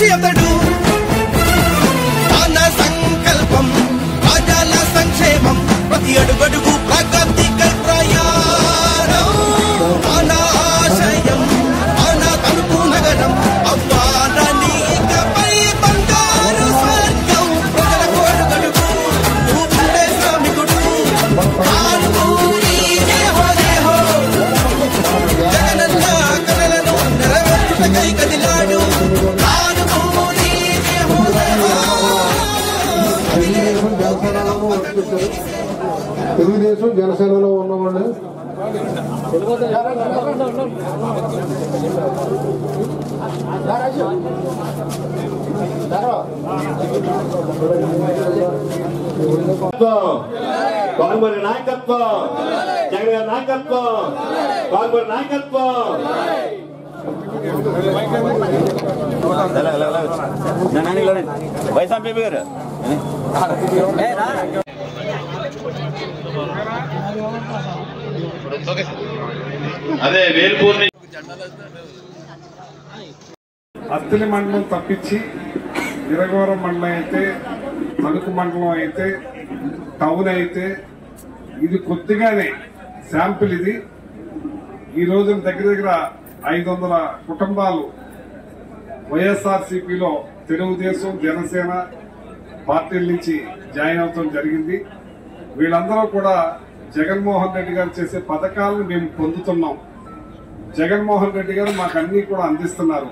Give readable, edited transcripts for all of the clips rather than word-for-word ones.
మనిషి అతడు మన సంకల్పం ప్రజల సంక్షేమం ప్రతి అడుగడుగు ప్రగతికై ప్రయాణం మన ఆశయం మన తలుపు నగరం అవ్వాలని ఇకపై బంగారు స్వర్గం ప్రజల కోరుగడుగు ఉండే శ్రామికుడు జగనన్న కలలను నెరవేర్చుటకై కదిలాడు తెలుగుదేశం జనసేనలో ఉన్నవాళ్ళు కాంగ్రెస్ నాయకత్వం జగన్ నాయకత్వం కాంగ్రెస్ నాయకత్వం వైఎస్ఆర్ గారు అదే వేల్పూర్ అత్తిలి మండలం తప్పించి ఇరగవరం మండలం అయితే తణుకు మండలం అయితే టౌన్ అయితే ఇది కొద్దిగానే శాంపిల్. ఇది ఈ రోజున దగ్గర దగ్గర 500 కుటుంబాలు వైఎస్ఆర్సీపీలో తెలుగుదేశం జనసేన పార్టీల నుంచి జాయిన్ అవడం జరిగింది. వీళ్ళందరూ కూడా జగన్మోహన్ రెడ్డి గారు చేసే పథకాలను మేము పొందుతున్నాం. జగన్మోహన్ రెడ్డి గారు మాకు అన్ని కూడా అందిస్తున్నారు.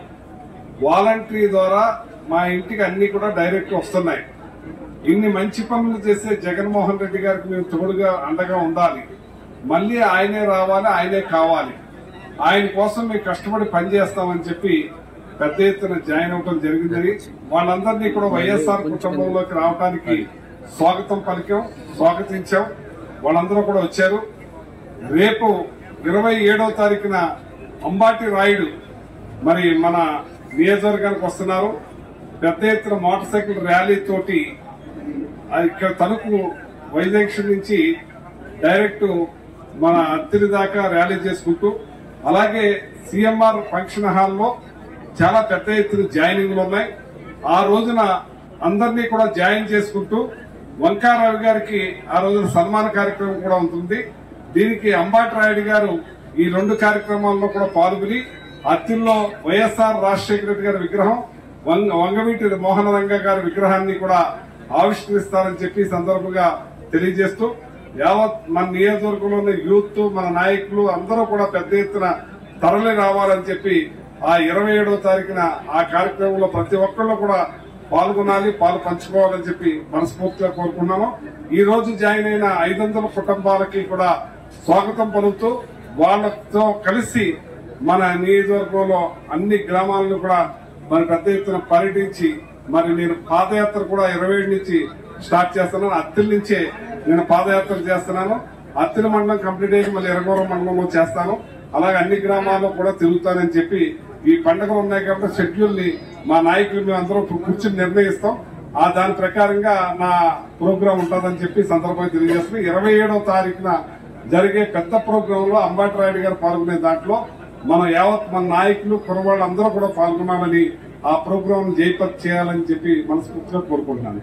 వాలంటరీ ద్వారా మా ఇంటికి అన్ని కూడా డైరెక్ట్ వస్తున్నాయి. ఇన్ని మంచి పనులు చేసే జగన్మోహన్ రెడ్డి గారికి మేము తోడుగా అండగా ఉండాలి. మళ్లీ ఆయనే రావాలి, ఆయనే కావాలి. ఆయన కోసం మేము కష్టపడి పనిచేస్తామని చెప్పి పెద్ద ఎత్తున జాయిన్ అవడం జరిగిందని వాళ్ళందరినీ కూడా వైఎస్ఆర్ కుటుంబంలోకి రావడానికి స్వాగతం పలికాం, స్వాగతించాం. వాళ్ళందరూ కూడా వచ్చారు. రేపు 27వ తారీఖున అంబాటి రాయుడు మరి మన నియోజకవర్గానికి వస్తున్నారు. పెద్ద ఎత్తున మోటార్ సైకిల్ ర్యాలీ తోటి ఇక్కడ తణుకు వైజంక్షన్ నుంచి డైరెక్ట్ మన అత్తిలి దాకా ర్యాలీ చేసుకుంటూ, అలాగే సిఎంఆర్ ఫంక్షన్ హాల్లో చాలా పెద్ద ఎత్తున జాయినింగ్లు ఉన్నాయి. ఆ రోజున అందరినీ కూడా జాయిన్ చేసుకుంటూ వంకారావు గారికి ఆ రోజున సన్మాన కార్యక్రమం కూడా ఉంటుంది. దీనికి అంబాటి రాయుడు గారు ఈ 2 కార్యక్రమాల్లో కూడా పాల్గొని అత్తిల్లో వైఎస్ఆర్ రాజశేఖర రెడ్డి గారి విగ్రహం, వంగవీటి మోహన రంగ గారి విగ్రహాన్ని కూడా ఆవిష్కరిస్తారని చెప్పి సందర్భంగా తెలియజేస్తూ, యావత్ మన నియోజకవర్గంలో ఉన్న యూత్, మన నాయకులు అందరూ కూడా పెద్ద ఎత్తున తరలి రావాలని చెప్పి ఆ 27వ తారీఖున ఆ కార్యక్రమంలో ప్రతి ఒక్కళ్ళు కూడా పాల్గొనాలి, పాలు పంచుకోవాలని చెప్పి మనస్ఫూర్తిగా కోరుకున్నాను. ఈ రోజు జాయిన్ అయిన 500 కుటుంబాలకి కూడా స్వాగతం పలుకుతూ వాళ్లతో కలిసి మన నియోజకవర్గంలో అన్ని గ్రామాలను కూడా మరి పెద్ద ఎత్తున పర్యటించి మరి నేను పాదయాత్ర కూడా 27 నుంచి స్టార్ట్ చేస్తున్నాను. అత్తిలి నుంచే నేను పాదయాత్ర చేస్తున్నాను. అత్తిలి మండలం కంప్లీట్ అయ్యి మళ్ళీ ఇరగవరం మండలంలో చేస్తాను. అలాగే అన్ని గ్రామాల్లో కూడా తిరుగుతానని చెప్పి ఈ పండుగలు ఉన్నాయి కాబట్టి షెడ్యూల్ ని మా నాయకులు మేము అందరూ కూర్చొని నిర్ణయిస్తాం. ఆ దాని ప్రకారంగా నా ప్రోగ్రాం ఉంటుందని చెప్పి సందర్భంగా తెలియజేస్తున్నాం. 27వ తారీఖున జరిగే పెద్ద ప్రోగ్రాం లో అంబాటి రాయుడు గారు పాల్గొనే దాంట్లో మన యావత్ మన నాయకులు కురవాళ్ళందరూ కూడా పాల్గొనాలని, ఆ ప్రోగ్రాం జయపత్ చేయాలని చెప్పి మనస్ఫూర్తిగా కోరుకుంటున్నాను.